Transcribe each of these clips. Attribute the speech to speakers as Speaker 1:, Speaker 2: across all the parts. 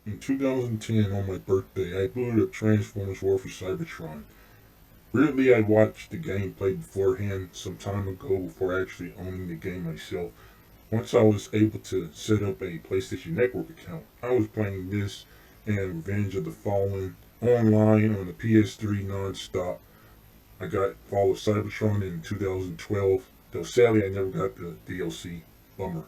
Speaker 1: In 2010, on my birthday, I booted up Transformers War for Cybertron. Weirdly, I watched the gameplay beforehand some time ago before actually owning the game myself. Once I was able to set up a PlayStation Network account, I was playing this and Revenge of the Fallen online on the PS3 non-stop. I got Fall of Cybertron in 2012, though sadly I never got the DLC. Bummer.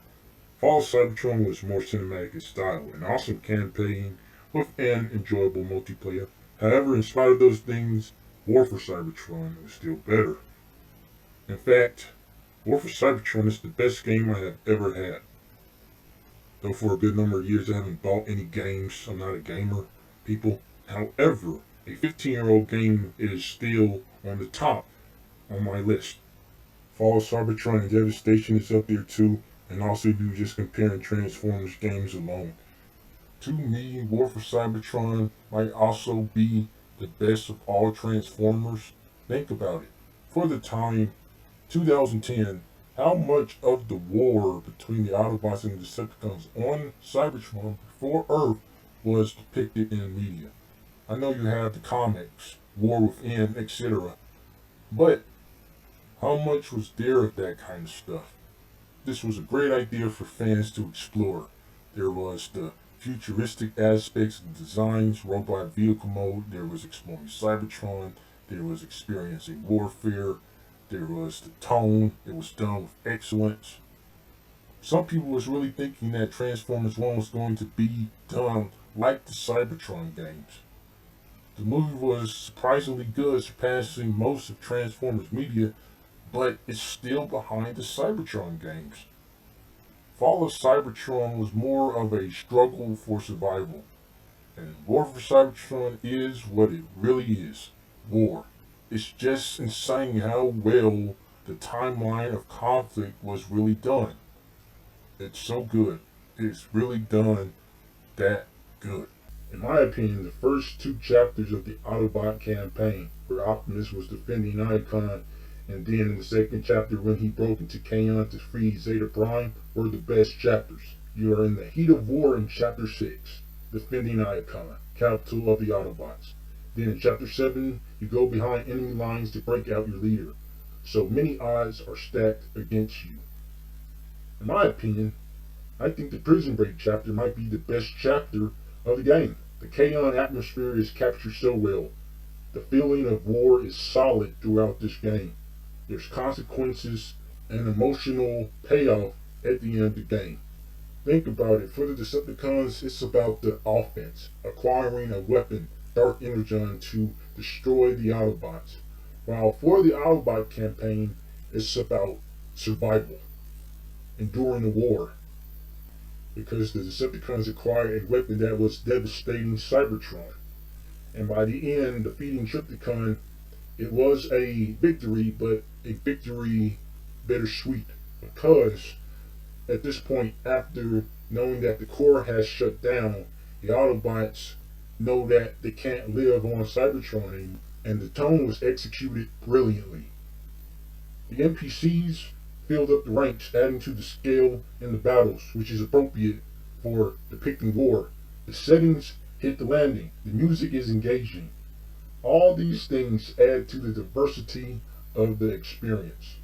Speaker 1: Fall of Cybertron was more cinematic in style, an awesome campaign with an enjoyable multiplayer. However, in spite of those things, War for Cybertron was still better. In fact, War for Cybertron is the best game I have ever had. Though for a good number of years I haven't bought any games, I'm not a gamer, people. However, a 15-year-old game is still on the top on my list. Fall of Cybertron and Devastation is up there too, and also if you were just comparing Transformers games alone. To me, War for Cybertron might also be the best of all Transformers. Think about it. For the time, 2010, how much of the war between the Autobots and the Decepticons on Cybertron before Earth was depicted in the media? I know you have the comics, War Within, etc., but how much was there of that kind of stuff? This was a great idea for fans to explore. There was the futuristic aspects of the designs, robot vehicle mode, there was exploring Cybertron, there was experiencing warfare, there was the tone, it was done with excellence. Some people was really thinking that Transformers 1 was going to be done like the Cybertron games. The movie was surprisingly good, surpassing most of Transformers media, but it's still behind the Cybertron games. Fall of Cybertron was more of a struggle for survival, and War for Cybertron is what it really is, war. It's just insane how well the timeline of conflict was really done. It's so good. It's really done that good. In my opinion, the first two chapters of the Autobot campaign, where Optimus was defending Icon, and then in the second chapter when he broke into Kaon to free Zeta Prime, were the best chapters. You are in the heat of war in chapter 6, defending Icon, capital of the Autobots. Then in chapter 7, you go behind enemy lines to break out your leader. So many odds are stacked against you. In my opinion, I think the Prison Break chapter might be the best chapter of the game. The Kaon atmosphere is captured so well. The feeling of war is solid throughout this game. There's consequences and emotional payoff at the end of the game. Think about it. For the Decepticons, it's about the offense, acquiring a weapon, Dark Energon, to destroy the Autobots. While for the Autobot campaign, it's about survival, enduring the war, because the Decepticons acquired a weapon that was devastating Cybertron. And by the end, defeating Trypticon, it was a victory, but a victory bittersweet. Because at this point, after knowing that the core has shut down, the Autobots know that they can't live on Cybertron anymore. And the tone was executed brilliantly. The NPCs filled up the ranks, adding to the scale in the battles, which is appropriate for depicting war. The settings hit the landing. The music is engaging. All these things add to the diversity of the experience.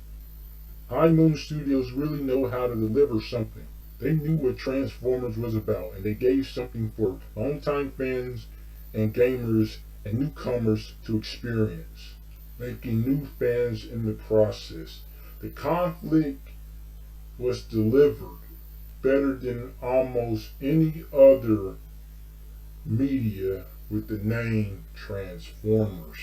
Speaker 1: High Moon Studios really know how to deliver something. They knew what Transformers was about, and they gave something for longtime fans and gamers and newcomers to experience, making new fans in the process. The conflict was delivered better than almost any other media with the name Transformers.